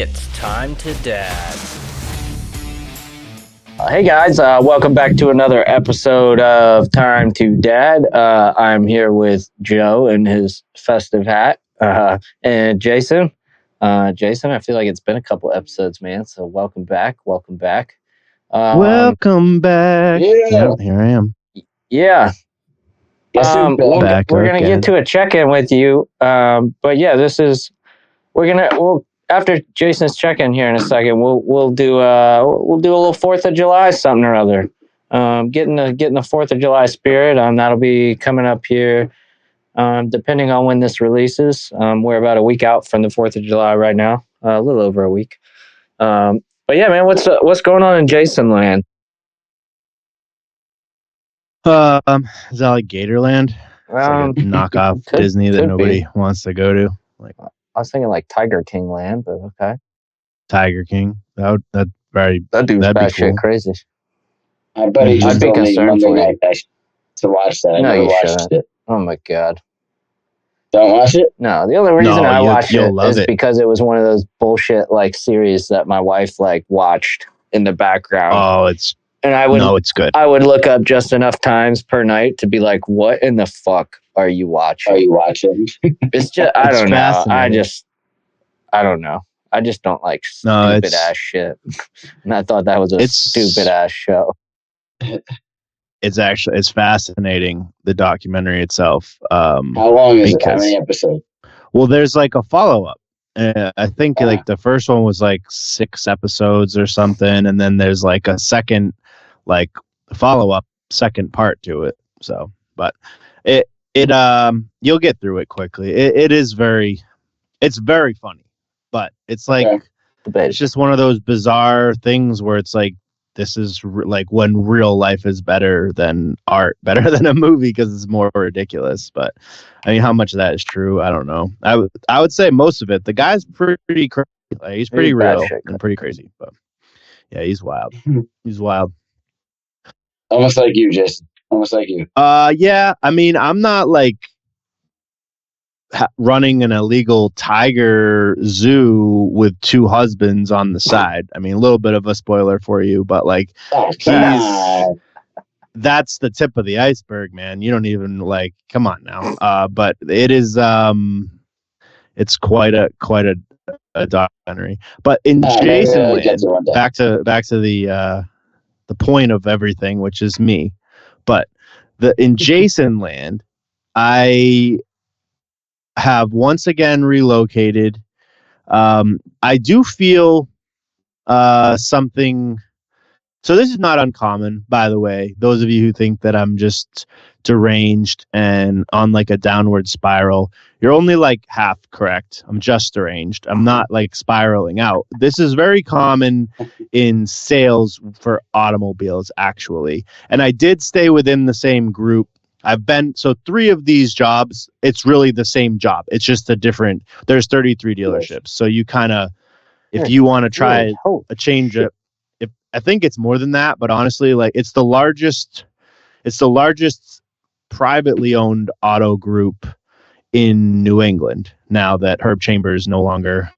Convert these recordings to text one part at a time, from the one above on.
It's time to dad. Hey guys, welcome back to another episode of Time to Dad. I'm here with Joe in his festive hat, and Jason. Jason, I feel like it's been a couple episodes, man. So welcome back. Welcome back. Yeah. Yep, here I am. Yeah. Guess who's back? We're gonna get to a check-in with you. But yeah, we'll after Jason's check-in here in a second, we'll do a little 4th of July something or other. Getting the 4th of July spirit. That'll be coming up here. Depending on when this releases. We're about a week out from the 4th of July right now. A little over a week. But yeah, man, what's going on in Jason land? Is that like Gatorland? It's like a knockoff Disney that nobody wants to go to. Like, I was thinking like Tiger King land, but okay. Tiger King. That'd dude's be shit cool. crazy. I bet he just told me Monday night to watch that. I never watched it. Oh my god. Don't watch it? No, the only reason I watched it is because it was one of those bullshit like series that my wife like watched in the background. Oh, it's good. I would look up just enough times per night to be like, what in the fuck are you watching? It's just I don't know. I don't know. I just don't like stupid ass shit. And I thought that was a stupid ass show. It's fascinating, the documentary itself. How long is it? How many episodes? Well, there's like a follow-up. I think like the first one was like 6 episodes or something, and then there's like a second like follow-up second part to it. So, but it you'll get through it quickly. It's very funny, but it's like it's just one of those bizarre things where it's like, this is like when real life is better than art, better than a movie because it's more ridiculous. But I mean, how much of that is true? I don't know. I would say most of it. The guy's pretty crazy. Like, he's pretty real and pretty crazy. But yeah, he's wild. He's wild. Almost like you, Jason. Almost like you. Yeah. I mean, I'm not like running an illegal tiger zoo with 2 husbands on the side. I mean, a little bit of a spoiler for you, but like that's the tip of the iceberg, man. You don't even like, come on now. But it is it's quite a documentary. But in Jason Land, back to the point of everything, which is me. But in Jason Land, I have once again relocated. I do feel something. So this is not uncommon, by the way. Those of you who think that I'm just deranged and on like a downward spiral, you're only like half correct. I'm just deranged. I'm not like spiraling out. This is very common in sales for automobiles, actually. And I did stay within the same group. So 3 of these jobs, it's really the same job. It's just there's 33 dealerships. So you kind of, if you want to try a change, I think it's more than that, but honestly, like it's the largest privately owned auto group in New England now that Herb Chambers no longer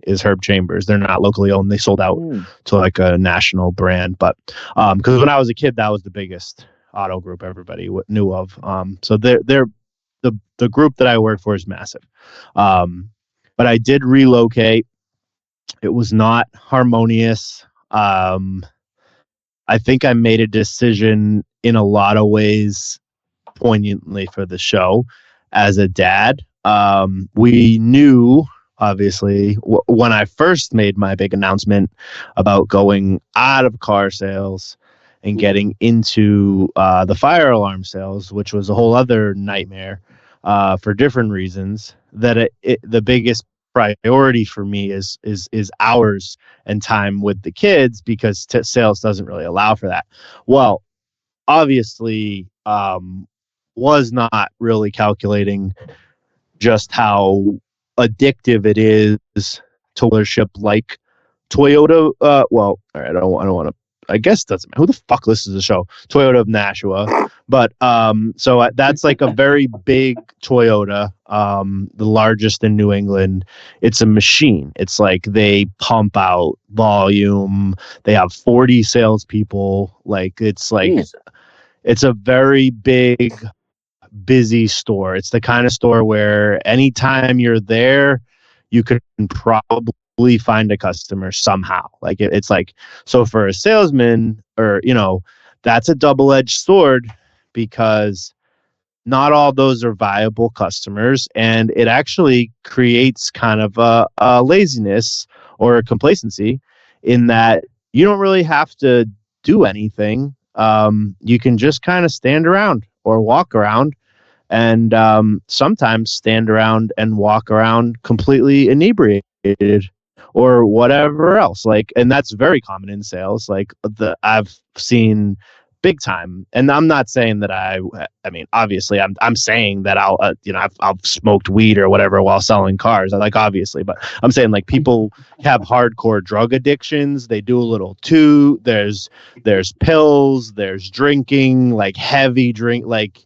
is Herb Chambers. They're not locally owned. They sold out to like a national brand. But because when I was a kid, that was the biggest auto group everybody knew of. So they're the group that I work for is massive. But I did relocate. It was not harmonious. I think I made a decision in a lot of ways poignantly for the show as a dad. We knew, obviously, when I first made my big announcement about going out of car sales and getting into the fire alarm sales, which was a whole other nightmare for different reasons, that the biggest priority for me is hours and time with the kids, because sales doesn't really allow for that. Well, obviously, was not really calculating just how addictive it is to dealership like Toyota. Well, all right, I don't want to. I guess it doesn't matter. Who the fuck listens to the show? Toyota of Nashua, But so that's like a very big Toyota, the largest in New England. It's a machine. It's like they pump out volume. They have 40 salespeople. Like it's a very big, busy store. It's the kind of store where anytime you're there, you can probably find a customer somehow. Like it's like, so for a salesman, or that's a double-edged sword, because not all those are viable customers, and it actually creates kind of a laziness or a complacency in that you don't really have to do anything. You can just kind of stand around or walk around, and sometimes stand around and walk around completely inebriated or whatever else. Like, and that's very common in sales. Like I've seen big time. And I'm not saying that I mean, obviously I'm saying that I've smoked weed or whatever while selling cars, like, obviously, but I'm saying like people have hardcore drug addictions. They do a little too. There's pills, there's drinking, like heavy drink, like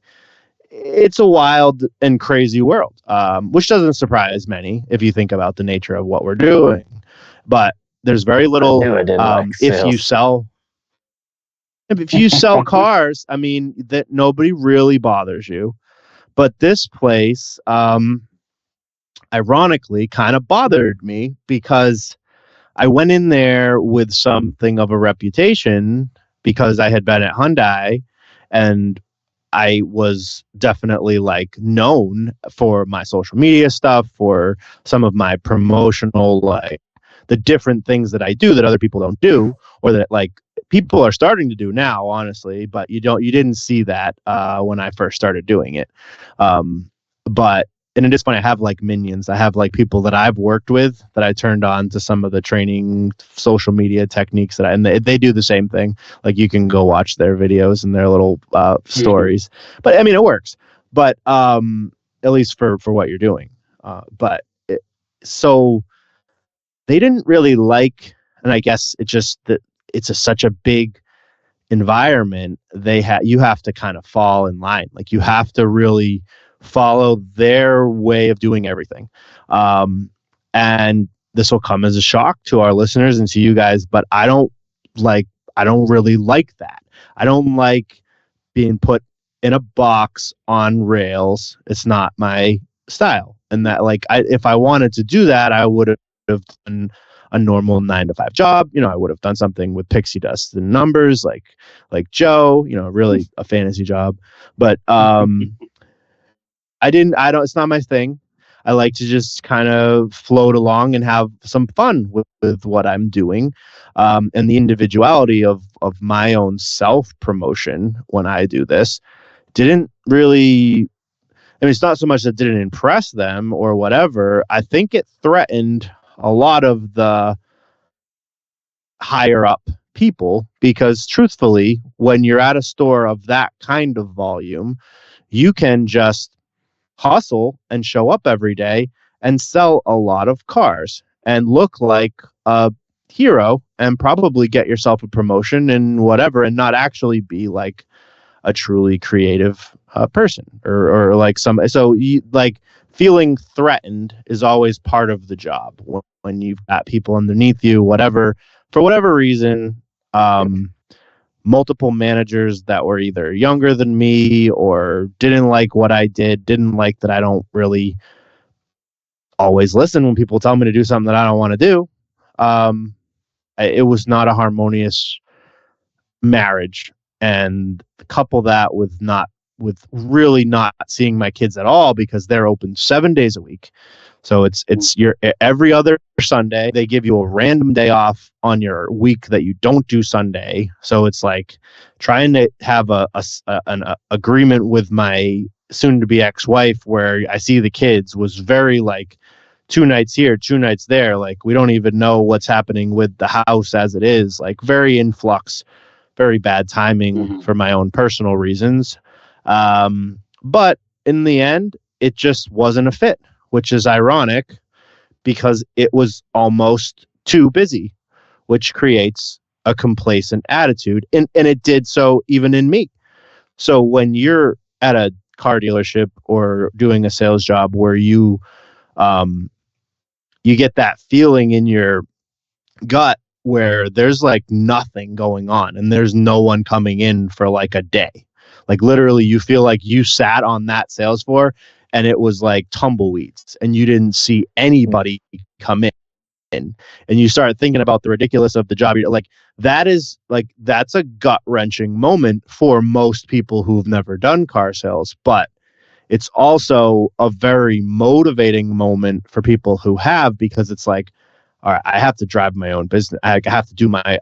it's a wild and crazy world, which doesn't surprise many if you think about the nature of what we're doing. But there's very little, if you sell cars, I mean, that nobody really bothers you. But this place, ironically, kind of bothered me, because I went in there with something of a reputation because I had been at Hyundai, and I was definitely like known for my social media stuff, for some of my promotional, like the different things that I do that other people don't do, or that like people are starting to do now, honestly, but you didn't see that when I first started doing it. And it is funny, I have like minions. I have like people that I've worked with that I turned on to some of the training social media techniques and they do the same thing. Like you can go watch their videos and their little stories. But I mean, it works. But at least for what you're doing. So they didn't really like, and I guess it just that it's such a big environment. You have to kind of fall in line. Like you have to really follow their way of doing everything. And this will come as a shock to our listeners and to you guys, but I don't really like that. I don't like being put in a box on rails. It's not my style. And that, like, if I wanted to do that, I would have done a normal 9-to-5 job. I would have done something with pixie dust and numbers, like Joe, really a fantasy job. But it's not my thing. I like to just kind of float along and have some fun with what I'm doing. And the individuality of my own self-promotion when I do this didn't really, I mean, it's not so much that it didn't impress them or whatever. I think it threatened a lot of the higher up people, because truthfully, when you're at a store of that kind of volume, you can just hustle and show up every day and sell a lot of cars and look like a hero and probably get yourself a promotion and whatever, and not actually be like a truly creative person or like so you, like, feeling threatened is always part of the job when you've got people underneath you, for whatever reason. Multiple managers that were either younger than me or didn't like what I did, didn't like that I don't really always listen when people tell me to do something that I don't want to do. It was not a harmonious marriage, and couple that with really not seeing my kids at all, because they're open 7 days a week. So it's your every other Sunday. They give you a random day off on your week that you don't do Sunday. So it's like trying to have an agreement with my soon-to-be ex-wife where I see the kids was very like 2 nights here, 2 nights there. Like we don't even know what's happening with the house as it is. Like very in flux, very bad timing for my own personal reasons. But in the end, it just wasn't a fit, which is ironic because it was almost too busy, which creates a complacent attitude. And it did so even in me. So when you're at a car dealership or doing a sales job where you get that feeling in your gut where there's like nothing going on and there's no one coming in for like a day. Like literally you feel like you sat on that sales floor and it was like tumbleweeds and you didn't see anybody come in. And you start thinking about the ridiculous of the job. You're like, that's a gut wrenching moment for most people who've never done car sales, but it's also a very motivating moment for people who have, because it's like, all right, I have to drive my own business. I have to do my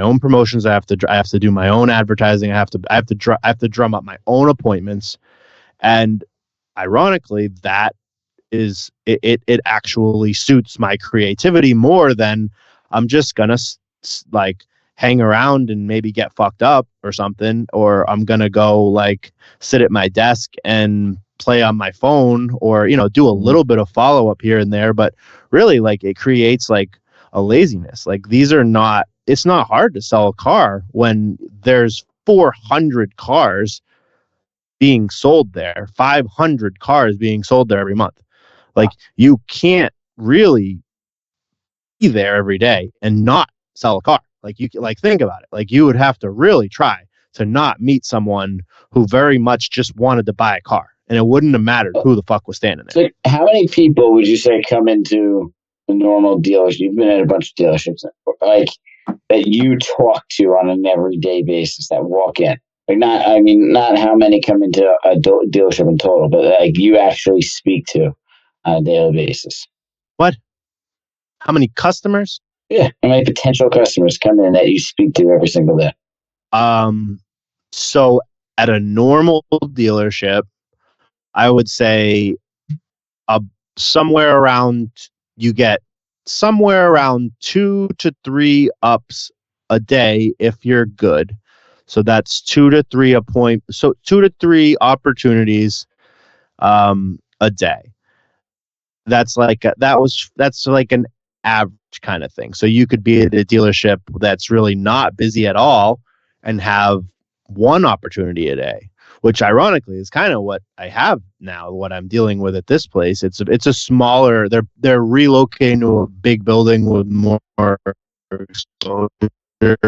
own promotions. I have to do my own advertising. I have to drum up my own appointments. And ironically, that is it actually suits my creativity more than I'm just gonna like hang around and maybe get fucked up or something, or I'm gonna go like sit at my desk and play on my phone, or do a little bit of follow-up here and there. But really, like, it creates like a laziness. Like, it's not hard to sell a car when there's 400 cars being sold there, 500 cars being sold there every month. Like, you can't really be there every day and not sell a car. Like, think about it. Like, you would have to really try to not meet someone who very much just wanted to buy a car, and it wouldn't have mattered who the fuck was standing there. So how many people would you say come into a normal dealership? You've been at a bunch of dealerships, like, that you talk to on an everyday basis that walk in. Like, not how many come into a dealership in total, but like you actually speak to on a daily basis. What? How many customers? Yeah, how many potential customers come in that you speak to every single day? So at a normal dealership, I would say you get somewhere around 2 to 3 ups a day if you're good. So that's 2 to 3 2 to 3 opportunities a day. That's like an average kind of thing. So you could be at a dealership that's really not busy at all and have 1 opportunity a day, which ironically is kind of what I have now, what I'm dealing with at this place. It's a smaller, they're relocating to a big building with more exposure. It's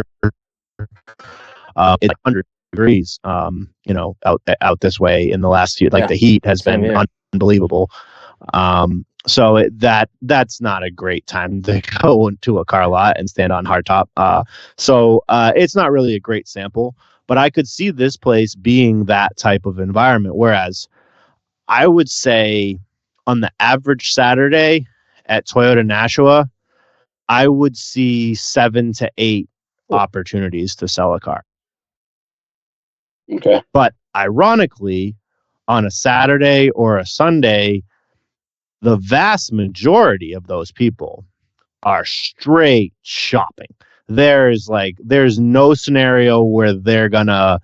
100 degrees, out this way in the last few, the heat has been unbelievable. So that's not a great time to go into a car lot and stand on hardtop. So it's not really a great sample, but I could see this place being that type of environment. Whereas I would say on the average Saturday at Toyota Nashua, I would see 7 to 8 opportunities to sell a car. Okay. But ironically, on a Saturday or a Sunday, the vast majority of those people are straight shopping. There's no scenario where they're gonna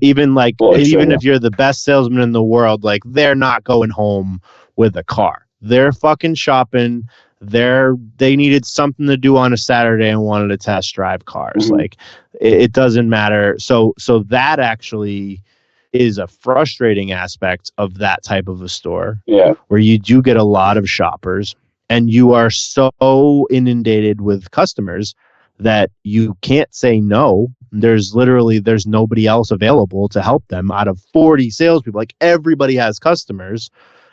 even if you're the best salesman in the world, like, they're not going home with a car. They're fucking shopping. They needed something to do on a Saturday and wanted to test drive cars. Mm-hmm. Like, it doesn't matter. So that actually is a frustrating aspect of that type of a store, where you do get a lot of shoppers and you are so inundated with customers that you can't say no. There's nobody else available to help them out of 40 salespeople. Like, everybody has customers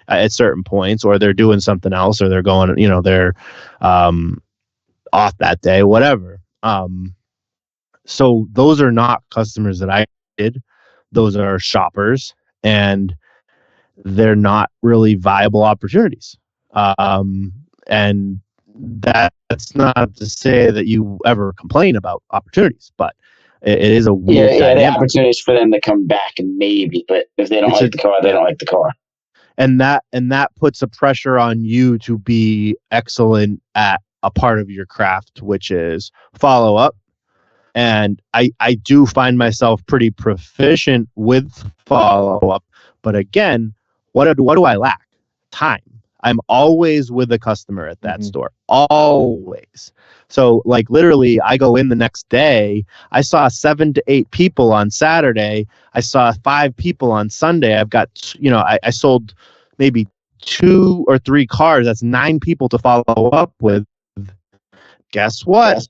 at certain points, or they're doing something else, or they're going, they're off that day, whatever. So those are not customers that I did. Those are shoppers, and they're not really viable opportunities. And that's not to say that you ever complain about opportunities, but it is a weird dynamic. The opportunities for them to come back, and maybe, but if they don't like the car, they don't like the car. And that puts a pressure on you to be excellent at a part of your craft, which is follow up. And I do find myself pretty proficient with follow up, but again, what do I lack? Time. I'm always with a customer at that store. Always. So like literally I go in the next day, I saw 7 to 8 people on Saturday. I saw 5 people on Sunday. I've got, I sold maybe 2 or 3 cars. That's 9 people to follow up with. Guess what?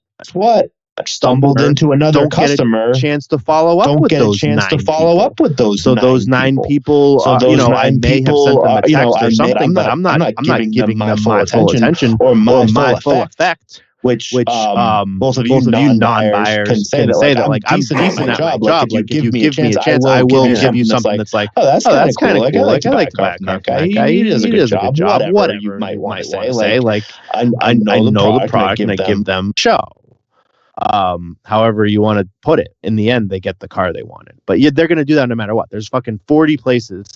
Stumbled into another customer. Get a chance to follow up with those 9 people. So those 9 people, I may have sent them a text or something, but I'm not giving them my full attention or my full effect. Which both of you non-buyers can say that like I'm decent at my job. Like if you give me a chance, I will give you something that's like, oh, that's kind of cool. Like I like to buy a car from that guy. He does a good job. Whatever you might want to say. Like I know the product and I give them a show. However you want to put it, in the end they get the car they wanted, but they're going to do that no matter what. There's fucking 40 places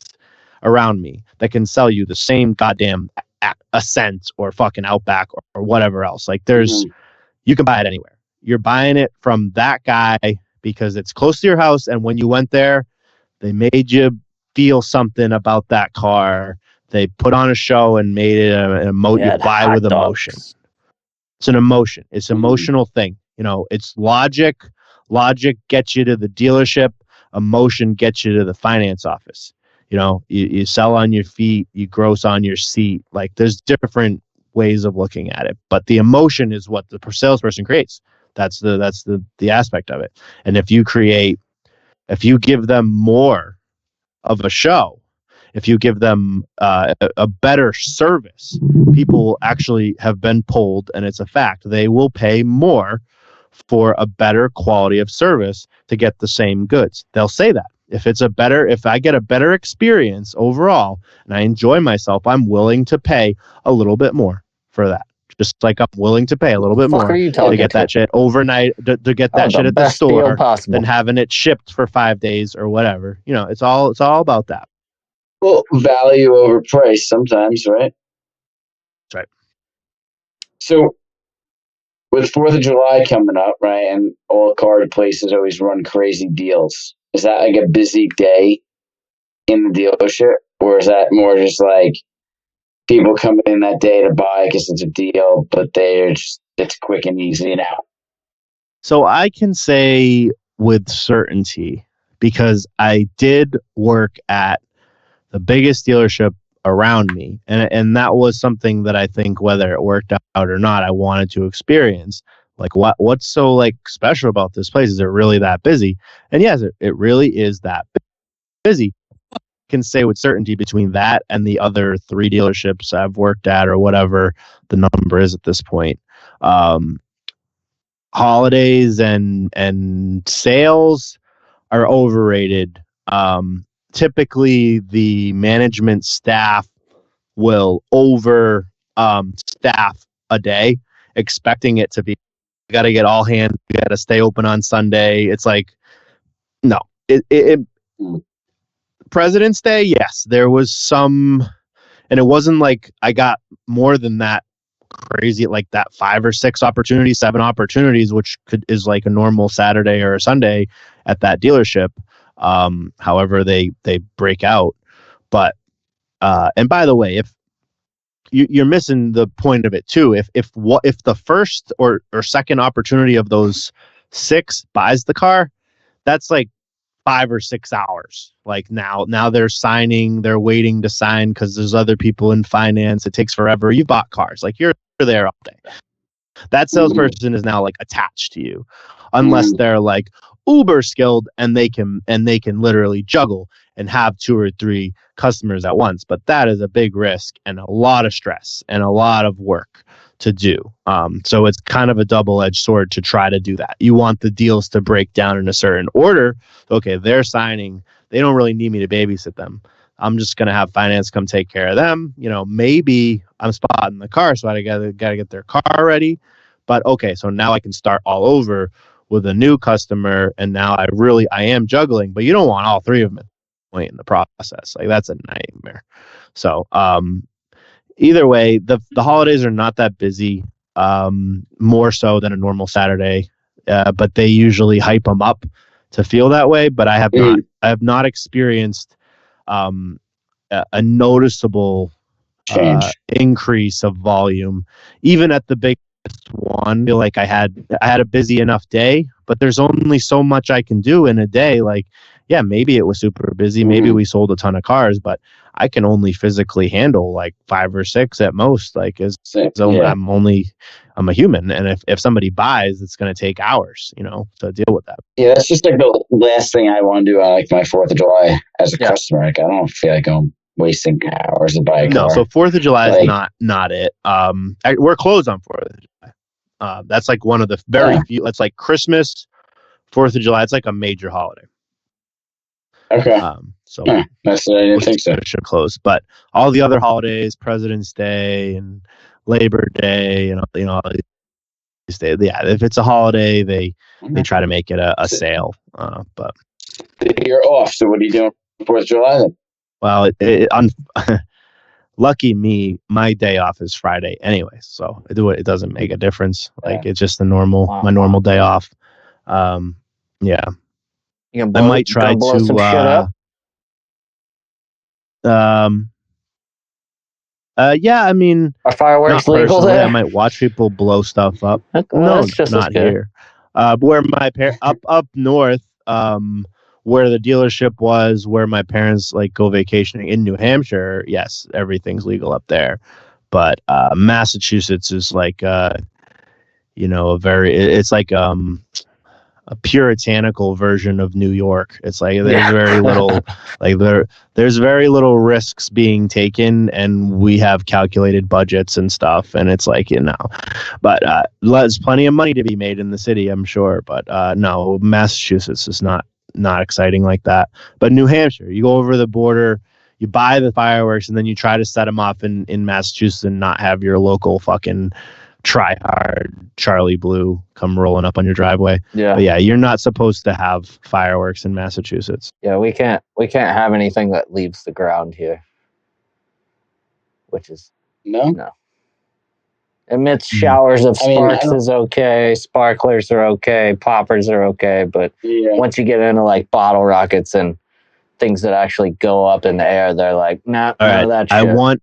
around me that can sell you the same goddamn Ascent or fucking Outback or whatever else. Like you can buy it anywhere. You're buying it from that guy because it's close to your house, and when you went there they made you feel something about that car. They put on a show and made it you buy with emotion. It's an emotion. It's an emotional thing. It's logic. Logic gets you to the dealership. Emotion gets you to the finance office. You sell on your feet, you gross on your seat. Like there's different ways of looking at it, but the emotion is what the salesperson creates. That's the aspect of it. And if you give them more of a show, if you give them a better service, people actually have been polled, and it's a fact. They will pay more for a better quality of service to get the same goods. They'll say that. If I get a better experience overall and I enjoy myself, I'm willing to pay a little bit more for that. Just like I'm willing to pay a little bit more to get that shit overnight, to get that shit at the store than having it shipped for 5 days or whatever. It's all about that. Well, value over price sometimes, right? That's right. So with 4th of July coming up, right, and all car places always run crazy deals. Is that like a busy day in the dealership, or is that more just like people coming in that day to buy because it's a deal, but it's quick and easy now? So I can say with certainty, because I did work at the biggest dealership around me, and that was something that I think, whether it worked out or not, I wanted to experience. Like what's so like special about this place? Is it really that busy? And yes, it really is that busy. I can say with certainty between that and the other 3 dealerships I've worked at, or whatever the number is at this point. Holidays and sales are overrated. Typically the management staff will over staff a day, expecting it to be, you got to get all hands, you got to stay open on Sunday. It's like, no, President's Day, yes, there was some, and it wasn't like I got more than that crazy, like that 5 or 6 opportunities, 7 opportunities, which is like a normal Saturday or a Sunday at that dealership. However they break out. But and by the way, if you're missing the point of it too, if the first or second opportunity of those 6 buys the car, that's like 5 or 6 hours. Like now they're waiting to sign because there's other people in finance. It takes forever. You bought cars, like you're there all day. That salesperson is now like attached to you, unless they're like uber skilled and they can literally juggle and have 2 or 3 customers at once. But that is a big risk and a lot of stress and a lot of work to do. So it's kind of a double-edged sword to try to do that. You want the deals to break down in a certain order. Okay, they're signing. They don't really need me to babysit them. I'm just going to have finance come take care of them. Maybe I'm spotting the car, so I got to get their car ready. But okay, so now I can start all over with a new customer, and now I am juggling. But you don't want all 3 of them at the point in the process. Like that's a nightmare. So either way, the holidays are not that busy, more so than a normal Saturday, but they usually hype them up to feel that way. But I have not experienced a noticeable change. increase of volume, even at the biggest one. I feel like I had a busy enough day, but there's only so much I can do in a day. Like, yeah, maybe it was super busy, maybe we sold a ton of cars, but I can only physically handle like 5 or 6 at most. Like, I'm a human, and if somebody buys, it's going to take hours, to deal with that. Yeah, that's just like the last thing I want to do on like my 4th of July as a customer. Like, I don't feel like I'm wasting hours to buy a car. No, so 4th of July is not it. We're closed on 4th of July. That's like one of the very few. It's like Christmas, 4th of July. It's like a major holiday. Okay. So that's I didn't think so. Should close, but all the other holidays, President's Day and Labor Day, and all these days, yeah. If it's a holiday, they try to make it a sale. But you're off. So what are you doing 4th of July then? Well, lucky me, my day off is Friday anyway, so it doesn't make a difference. Like, it's just my normal day off. Yeah. I might try to some shit up? Yeah, I mean, Are fireworks not legal personally. there? I might watch people blow stuff up. Well, No, that's just not as good. here. Where my up north, where the dealership was, where my parents like go vacationing in New Hampshire. Yes, everything's legal up there, but Massachusetts is like it's like a puritanical version of New York. It's like there's very little there's very little risks being taken, and we have calculated budgets and stuff, and it's like, but there's plenty of money to be made in the city, I'm sure, but no, Massachusetts is not exciting like that. But New Hampshire, you go over the border, you buy the fireworks, and then you try to set them off in Massachusetts and not have your local fucking try hard Charlie Blue come rolling up on your driveway. Yeah. But yeah, you're not supposed to have fireworks in Massachusetts. Yeah, we can't have anything that leaves the ground here. Which is No. Amidst showers of I mean, sparks is okay, sparklers are okay, poppers are okay, but once you get into like bottle rockets and things that actually go up in the air, they're like, nah, none of that shit.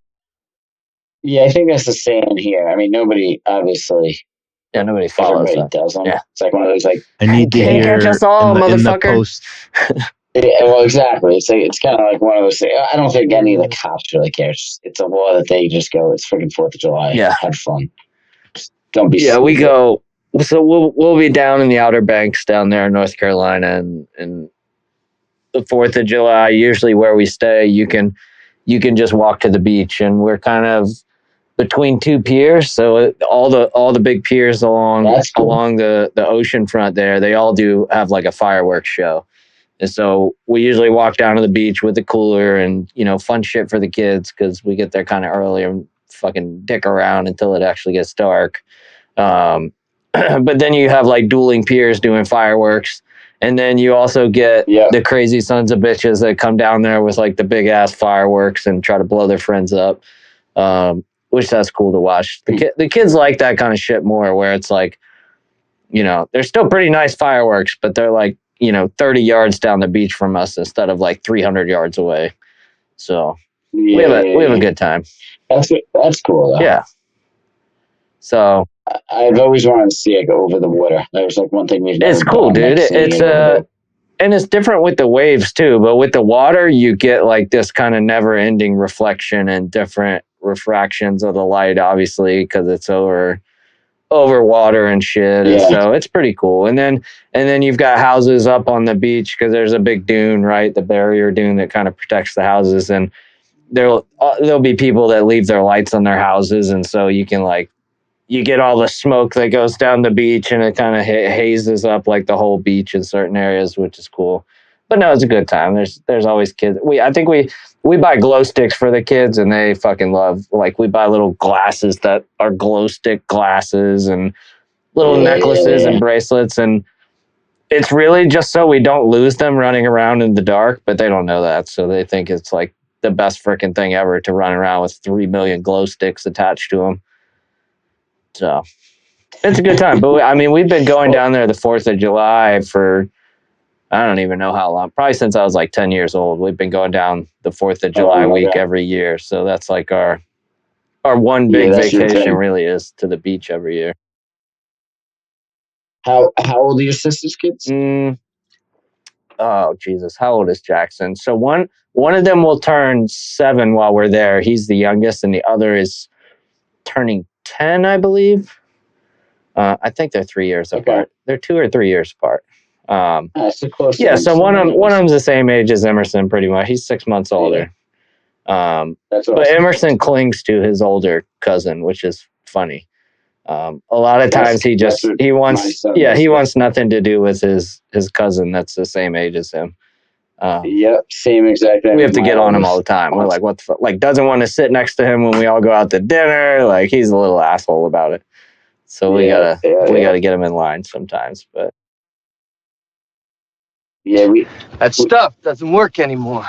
I think that's the same here. I mean, nobody obviously. Yeah, nobody follows everybody that. does them. Yeah. It's like one of those like. I need to Can't hear catch us all, in the motherfucker. post. Yeah, well, exactly. It's kind of like one of those things. I don't think any of the cops really care. It's a law that they just go, it's freaking 4th of July. Yeah. Have fun. Just don't be. Yeah, we go. So we'll be down in the Outer Banks down there in North Carolina, and the 4th of July, usually where we stay, you can just walk to the beach, and we're kind of between 2 piers, so all the big piers along the ocean front there, they all do have like a fireworks show. And so we usually walk down to the beach with the cooler and, fun shit for the kids, because we get there kind of early and fucking dick around until it actually gets dark. But then you have like dueling piers doing fireworks. And then you also get the crazy sons of bitches that come down there with like the big ass fireworks and try to blow their friends up. Which that's cool to watch. The kids like that kind of shit more, where it's like, they're still pretty nice fireworks, but they're like, 30 yards down the beach from us instead of like 300 yards away. So we have a good time. That's cool though. Yeah. So I've always wanted to see it go over the water. That was like one thing we've never It's cool, dude. It's and it's different with the waves too, but with the water, you get like this kind of never-ending reflection and different refractions of the light, obviously, because it's over water and shit. And so it's pretty cool. And then you've got houses up on the beach because there's a big dune, right? The barrier dune that kind of protects the houses. And there'll be people that leave their lights on their houses. And so you can you get all the smoke that goes down the beach, and it kind of hazes up like the whole beach in certain areas, which is cool. But no, it's a good time. There's always kids. I think we buy glow sticks for the kids, and they fucking love. Like, we buy little glasses that are glow stick glasses and little necklaces and bracelets, and it's really just so we don't lose them running around in the dark. But they don't know that, so they think it's like the best freaking thing ever to run around with 3 million glow sticks attached to them. So it's a good time. But we've been going down there the 4th of July for, I don't even know how long, probably since I was like 10 years old. We've been going down the 4th of July week every year. So that's like our our one big that's your vacation thing. really is to the beach every year. How old are your sister's kids? Oh Jesus, how old is Jackson? So one of them will turn 7 while we're there. He's the youngest, and the other is turning 10, I believe. I think they're 3 years apart. They're 2 or 3 years apart. So close. Yeah, so one of them's the same age as Emerson, pretty much. He's 6 months older. That's awesome. But Emerson clings to his older cousin, which is funny. A lot of times he wants nothing to do with his cousin that's the same age as him. Same exact thing. We have to get on him all the time. We're like, what the fuck? Like, doesn't want to sit next to him when we all go out to dinner. Like, he's a little asshole about it. So we gotta get him in line sometimes. But that stuff doesn't work anymore,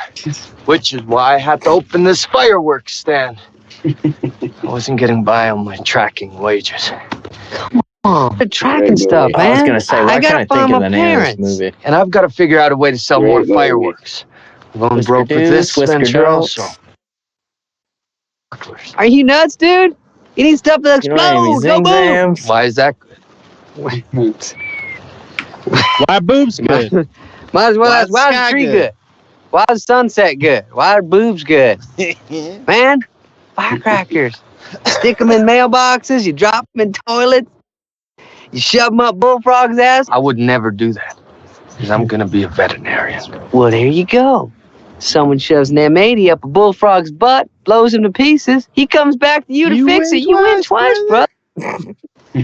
which is why I had to open this fireworks stand. I wasn't getting by on my tracking wages. Come on, the tracking stuff, man. I was gonna say, why can't I think of the name of this movie? And I've got to figure out a way to sell more fireworks. I'm going broke with this venture also. Are you nuts, dude? You need stuff to explode. Go boom. Why is that good? Why boobs good? Might as well ask, why is the tree good? Why is sunset good? Why are boobs good? Man, firecrackers. Stick them in mailboxes, you drop them in toilets, you shove them up bullfrog's ass. I would never do that, because I'm going to be a veterinarian. Well, there you go. Someone shoves an M80 up a bullfrog's butt, blows him to pieces. He comes back to you to fix it. You win twice, bro.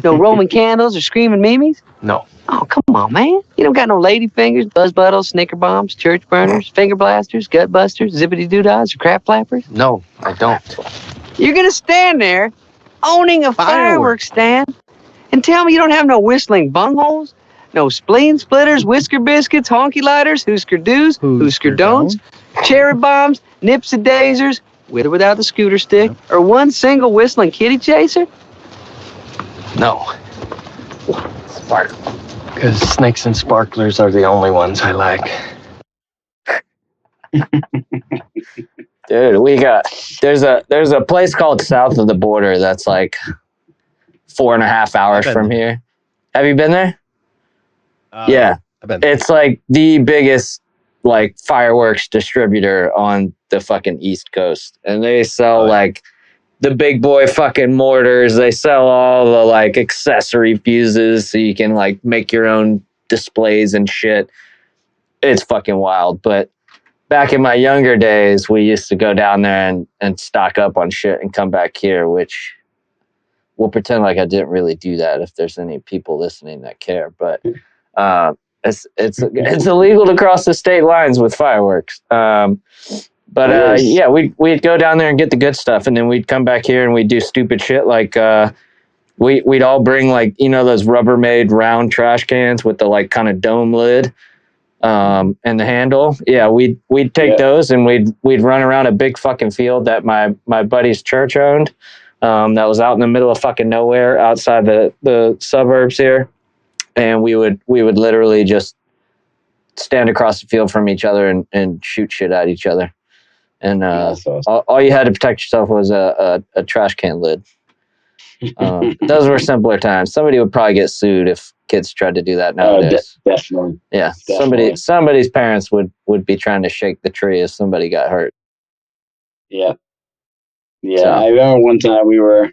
No Roman candles or screaming memes? No. Oh, come on, man. You don't got no lady fingers, buzz buttles, snicker bombs, church burners, finger blasters, gut busters, zippity doo-dahs, or crap flappers? No, I don't. You're going to stand there owning a fireworks stand and tell me you don't have no whistling bungholes, no spleen splitters, whisker biscuits, honky lighters, hoosker doos, hoosker don'ts, cherry bombs, nips and dazers, with or without the scooter stick, or one single whistling kitty chaser? No. Because snakes and sparklers are the only ones I like. Dude, there's a place called South of the Border that's like 4.5 hours from here. Have you been there? Yeah. It's like the biggest like fireworks distributor on the fucking East Coast. And they sell like the big boy fucking mortars. They sell all the like accessory fuses so you can like make your own displays and shit. It's fucking wild. But back in my younger days, we used to go down there and stock up on shit and come back here, which we'll pretend like I didn't really do that if there's any people listening that care. But it's illegal to cross the state lines with fireworks. Yeah, we'd go down there and get the good stuff, and then we'd come back here and we'd do stupid shit like we'd all bring like, you know, those Rubbermaid round trash cans with the like kind of dome lid and the handle. Yeah, we'd take those and we'd run around a big fucking field that my buddy's church owned. That was out in the middle of fucking nowhere outside the suburbs here. And we would literally just stand across the field from each other and shoot shit at each other. And awesome. all you had to protect yourself was a trash can lid. Those were simpler times. Somebody would probably get sued if kids tried to do that nowadays. Definitely. Yeah, Definitely. somebody's parents would be trying to shake the tree if somebody got hurt. Yeah. So. I remember one time we were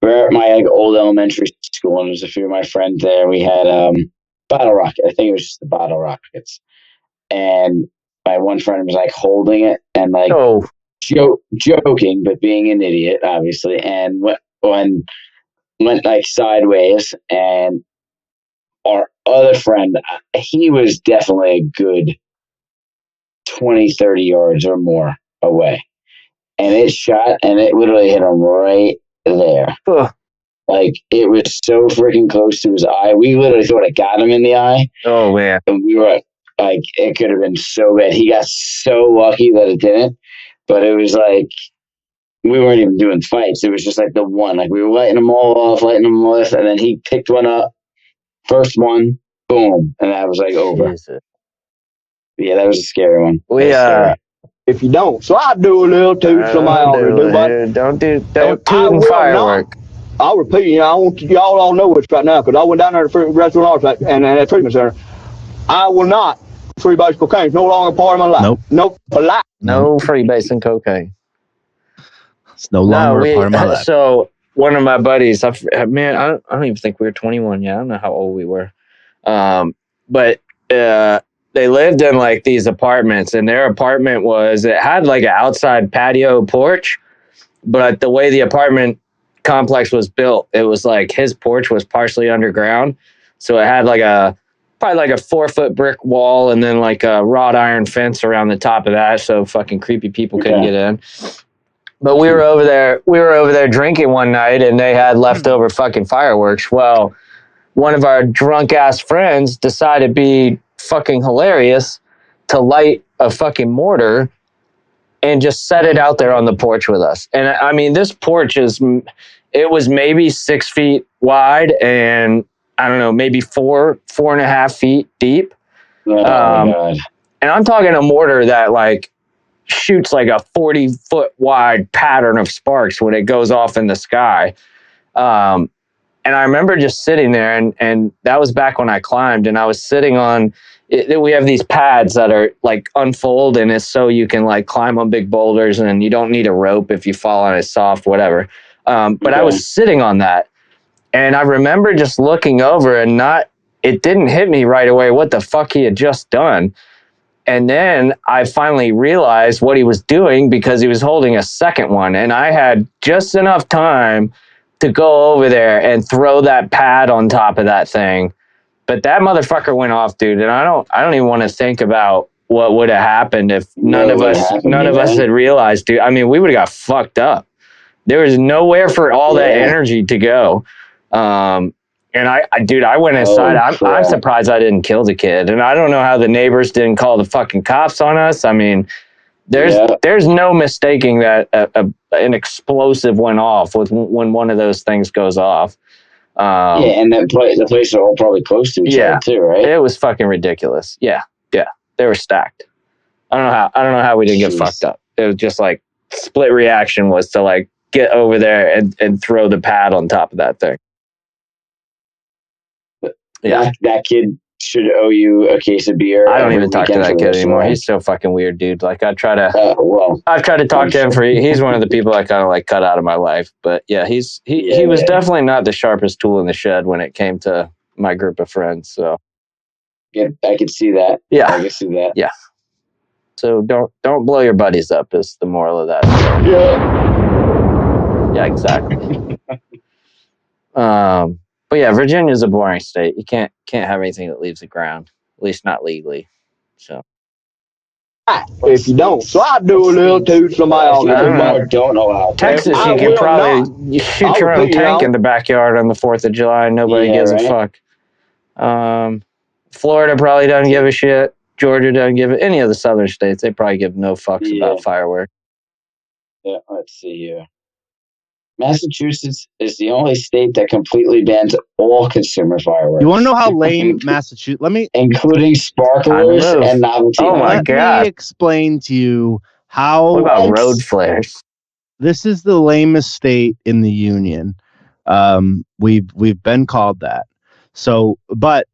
at my like old elementary school, and there's a few of my friends there. We had bottle rocket. I think it was just the bottle rockets, and my one friend was like holding it and like joking, but being an idiot, obviously, and went like sideways. And our other friend, he was definitely a good 20, 30 yards or more away, and it shot, and it literally hit him right there. Like, it was so freaking close to his eye. We literally thought it got him in the eye. Oh, man. And we were like, it could have been so bad. He got so lucky that it didn't. But it was like, we weren't even doing fights. It was just like the one. Like, we were lighting them all off, and then he picked one up. First one, boom. And that was like over. Jesus. Yeah, that was a scary one. if you don't. So I do a little toot, somebody ought to do, but Don't I toot and will firework. I'll repeat, I want y'all all know this right now, because I went down there to the restaurant and at treatment center. I will not freebase cocaine. It's no longer part of my life. Nope. No freebasing cocaine. It's no longer a part of my life. So one of my buddies, I don't even think we were 21 yet. I don't know how old we were. But they lived in like these apartments, and their apartment it had like an outside patio porch, but the way the apartment complex was built, it was like his porch was partially underground. So it had probably like a 4-foot brick wall and then like a wrought iron fence around the top of that. So fucking creepy people couldn't get in. But we were over there drinking one night, and they had leftover fucking fireworks. Well, one of our drunk ass friends decided to be fucking hilarious to light a fucking mortar and just set it out there on the porch with us. And I mean, this porch it was maybe 6 feet wide and I don't know, maybe 4.5 feet deep. God. And I'm talking a mortar that like shoots like a 40-foot wide pattern of sparks when it goes off in the sky. And I remember just sitting there, and that was back when I climbed, and I was sitting on we have these pads that are like unfold, and it's so you can like climb on big boulders, and you don't need a rope if you fall on it soft, whatever. But I was sitting on that, and I remember just looking over and it didn't hit me right away what the fuck he had just done. And then I finally realized what he was doing, because he was holding a second one, and I had just enough time to go over there and throw that pad on top of that thing. But that motherfucker went off, dude. And I don't even want to think about what would have happened if none of us had realized, dude. I mean, we would have got fucked up. There was nowhere for all that energy to go. And I went inside. I'm surprised I didn't kill the kid. And I don't know how the neighbors didn't call the fucking cops on us. I mean, there's no mistaking that an explosive went off when one of those things goes off. And the places are all probably close to each other too, right? It was fucking ridiculous. Yeah, they were stacked. I don't know how we didn't get fucked up. It was just like split reaction was to like get over there and throw the pad on top of that thing. Yeah, that kid should owe you a case of beer. I don't even talk to that kid anymore. He's so fucking weird, dude. Like I've tried to talk to him he's one of the people I kind of like cut out of my life. But yeah, he was definitely not the sharpest tool in the shed when it came to my group of friends. So yeah, I can see that. Yeah, I can see that. Yeah. So don't blow your buddies up is the moral of that story. Yeah, exactly. But yeah, Virginia's a boring state. You can't have anything that leaves the ground, at least not legally. So if you don't, so I do a little toot, somebody else don't allow. Texas, you can probably shoot your own tank in the backyard on the 4th of July. Nobody gives a fuck. Florida probably doesn't give a shit. Georgia doesn't give it. Any of the southern states, they probably give no fucks about fireworks. Yeah, let's see here. Massachusetts is the only state that completely bans all consumer fireworks. You want to know how lame Massachusetts? Including sparklers and novelty. Oh my God! Let me explain to you how. What about road flares? This is the lamest state in the union. We've been called that. So, but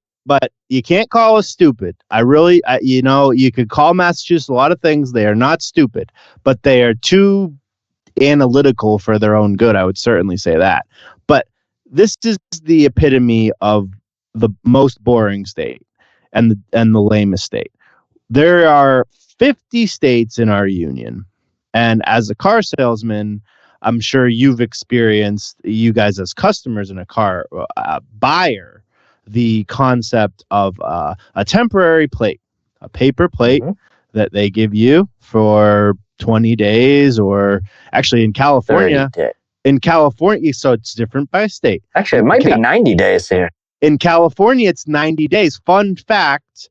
you can't call us stupid. You could call Massachusetts a lot of things. They are not stupid, but they are too analytical for their own good. I would certainly say that. But this is the epitome of the most boring state and the lamest state. There are 50 states in our union, and as a car salesman, I'm sure you've experienced, you guys as customers in a car buyer, the concept of a temporary plate, a paper plate that they give you for 20 days, or actually in California, so it's different by state. Actually, it might be 90 days here. In California, it's 90 days. Fun fact,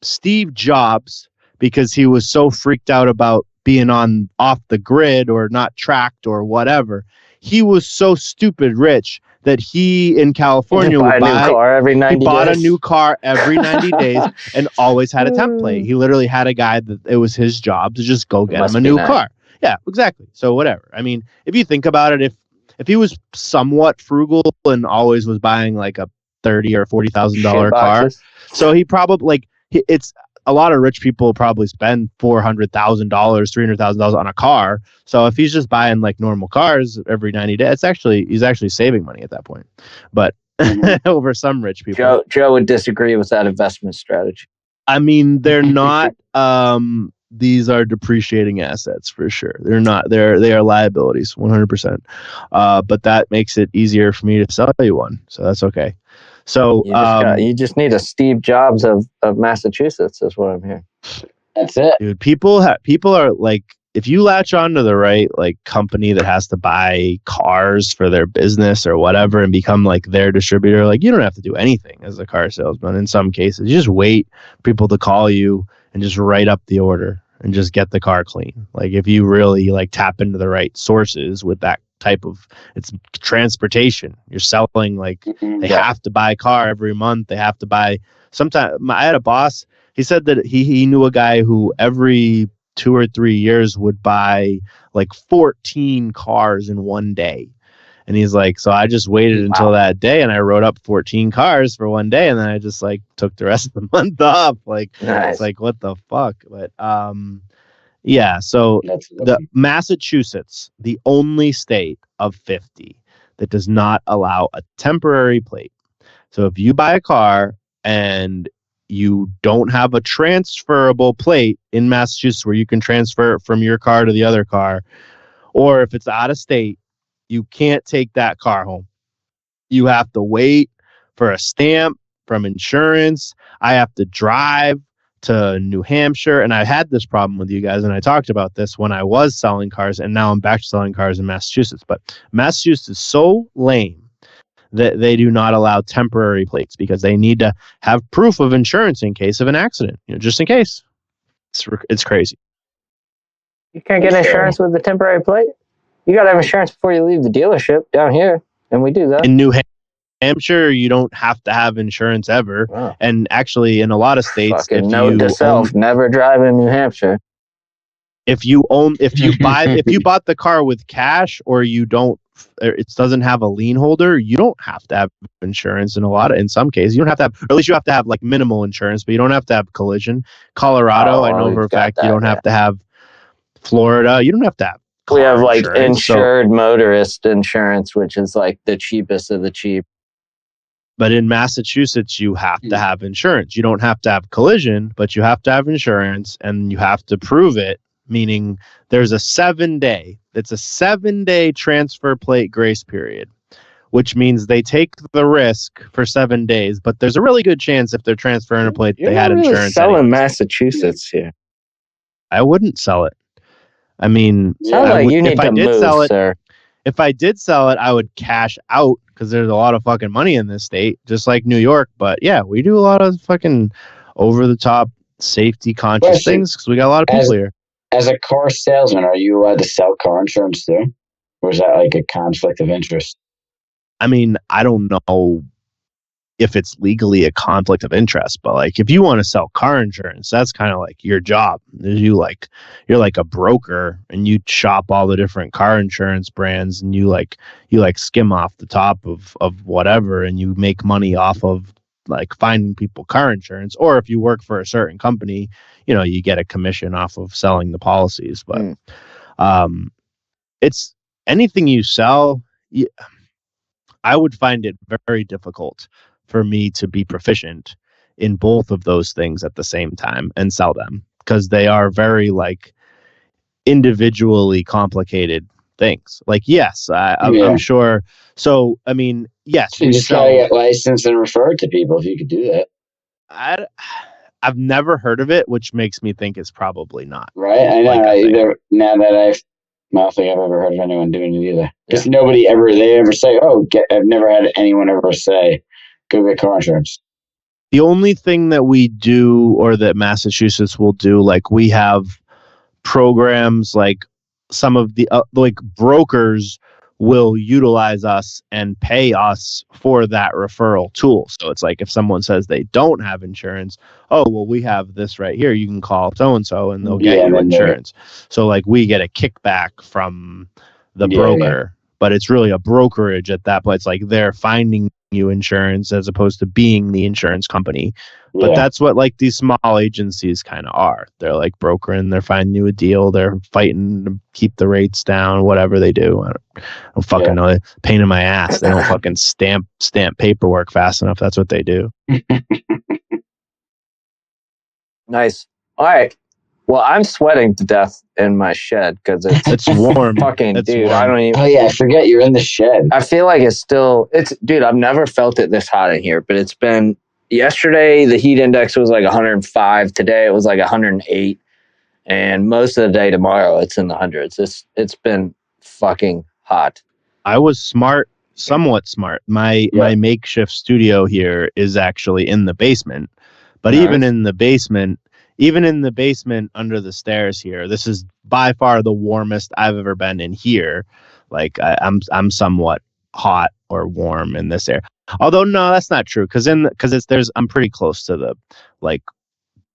Steve Jobs, because he was so freaked out about being off the grid or not tracked or whatever, he was so stupid rich that he in California buy would a new car every 90 he bought days. a new car every 90 days and always had a template. He literally had a guy that it was his job to just go get Must him a be new nice. car. Yeah, exactly. So whatever. I mean, if you think about it, if he was somewhat frugal and always was buying like a $30,000 or $40,000 car, so he probably it's a lot of rich people probably spend $400,000, $300,000 on a car. So if he's just buying like normal cars every 90 days, he's actually saving money at that point. But over some rich people, Joe would disagree with that investment strategy. I mean, they're not. These are depreciating assets for sure. They're not. They are liabilities, 100%. But that makes it easier for me to sell you one, so that's okay. So you just need a Steve Jobs of Massachusetts, is what I'm hearing. That's it, dude. People are like, if you latch on to the right like company that has to buy cars for their business or whatever and become like their distributor, like you don't have to do anything as a car salesman. In some cases, you just wait for people to call you and just write up the order and just get the car clean. Like if you really like tap into the right sources with that type of, it's transportation. You're selling like they have to buy a car every month. They have to buy. Sometimes I had a boss. He said that he knew a guy who every 2 or 3 years would buy like 14 cars in one day. And he's like, so I just waited until that day and I wrote up 14 cars for one day. And then I just like took the rest of the month off. Like, It's like, what the fuck? But, yeah. So the Massachusetts, the only state of 50 that does not allow a temporary plate. So if you buy a car and you don't have a transferable plate in Massachusetts where you can transfer it from your car to the other car, or if it's out of state, you can't take that car home. You have to wait for a stamp from insurance. I have to drive to New Hampshire. And I had this problem with you guys, and I talked about this when I was selling cars, and now I'm back to selling cars in Massachusetts. But Massachusetts is so lame that they do not allow temporary plates because they need to have proof of insurance in case of an accident, just in case. It's crazy. You can't get insurance with the temporary plate? You got to have insurance before you leave the dealership down here, and we do that. In New Hampshire, you don't have to have insurance ever. Wow. And actually, in a lot of states, note to self, never drive in New Hampshire. If you bought the car with cash, or it doesn't have a lien holder, you don't have to have insurance in some cases. You don't have to have, or at least you have to have like minimal insurance, but you don't have to have collision. Colorado, I know for a fact you don't have to have. Florida, you don't have to have. We have like insured motorist insurance, which is like the cheapest of the cheap. But in Massachusetts, you have to have insurance. You don't have to have collision, but you have to have insurance, and you have to prove it. Meaning, there's a 7-day. It's a 7-day transfer plate grace period, which means they take the risk for 7 days. But there's a really good chance if they're transferring a plate, they had insurance. Selling Massachusetts here. I wouldn't sell it. I mean, sounds like you need to move, sir. If I did sell it, I would cash out because there's a lot of fucking money in this state, just like New York. But yeah, we do a lot of fucking over-the-top, safety-conscious things because we got a lot of people here. As a car salesman, are you allowed to sell car insurance too? Or is that like a conflict of interest? I mean, I don't know if it's legally a conflict of interest, but like if you want to sell car insurance, that's kind of like your job. You're like a broker, and you shop all the different car insurance brands, and you skim off the top of whatever, and you make money off of like finding people car insurance. Or if you work for a certain company, you get a commission off of selling the policies. But it's anything you sell. I would find it very difficult for me to be proficient in both of those things at the same time and sell them, because they are very like individually complicated things. Like, yes, I'm sure. So, I mean, yes, you just gotta get licensed and referred to people if you could do that. I've never heard of it, which makes me think it's probably not. Right? I know. I don't think I've ever heard of anyone doing it either. Because nobody ever say, I've never had anyone ever say, go get car insurance. The only thing that we do, or that Massachusetts will do, like we have programs like some of the like brokers will utilize us and pay us for that referral tool. So it's like if someone says they don't have insurance, oh, well, we have this right here. You can call so-and-so and they'll get you insurance. So like we get a kickback from the broker, but it's really a brokerage at that point. It's like they're finding you insurance as opposed to being the insurance company. But that's what like these small agencies kind of are. They're like brokering, they're finding you a deal, they're fighting to keep the rates down, whatever they do. I don't fucking know. Pain in my ass. They don't fucking stamp paperwork fast enough. That's what they do. Nice. All right. Well, I'm sweating to death in my shed because it's warm. Fucking it's dude, warm. I don't even. Oh yeah, I forget you're in the shed. I feel like it's dude. I've never felt it this hot in here, but it's been. Yesterday the heat index was like 105. Today it was like 108, and most of the day tomorrow it's in the hundreds. It's been fucking hot. I was somewhat smart. My makeshift studio here is actually in the basement, but even in the basement under the stairs here, this is by far the warmest I've ever been in here. Like I'm somewhat hot or warm in this area. Although no, that's not true because I'm pretty close to the like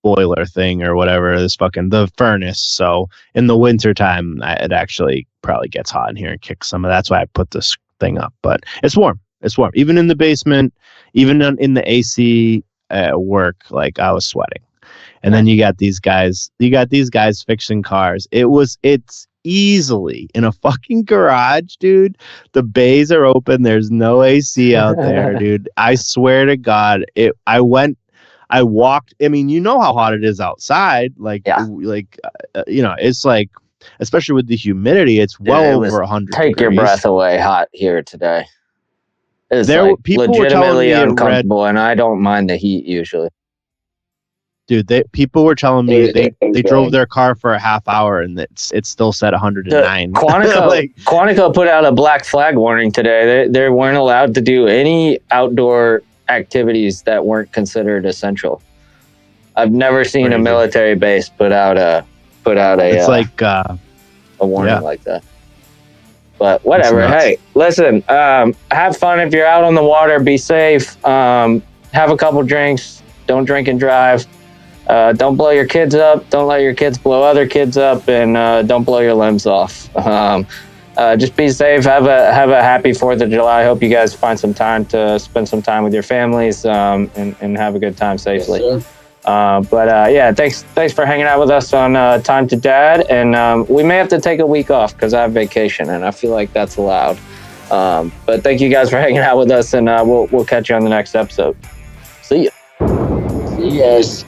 boiler thing or whatever, the furnace. So in the wintertime, it actually probably gets hot in here and kicks some of that's why I put this thing up. But it's warm. It's warm. Even in the basement, even in the AC at work, like I was sweating. And then you got these guys fixing cars. It's easily in a fucking garage, dude. The bays are open. There's no AC out there, dude. I swear to God, I walked. I mean, you know how hot it is outside. It's like, especially with the humidity, it's well over 100. Take your breath away. Hot here today. It's people legitimately uncomfortable, and I don't mind the heat usually. Dude, people were telling me they drove their car for a half hour and it's still set 109. Quantico put out a black flag warning today. They weren't allowed to do any outdoor activities that weren't considered essential. I've never seen a military base put out a warning like that. But whatever. Hey, listen. Have fun if you're out on the water. Be safe. Have a couple drinks. Don't drink and drive. Don't blow your kids up. Don't let your kids blow other kids up, and don't blow your limbs off. Just be safe. Have a happy 4th of July. I hope you guys find some time to spend some time with your families and have a good time safely. Yes, thanks for hanging out with us on Time to Dad. And we may have to take a week off because I have vacation, and I feel like that's allowed. But thank you guys for hanging out with us, and we'll catch you on the next episode. See ya. See you guys.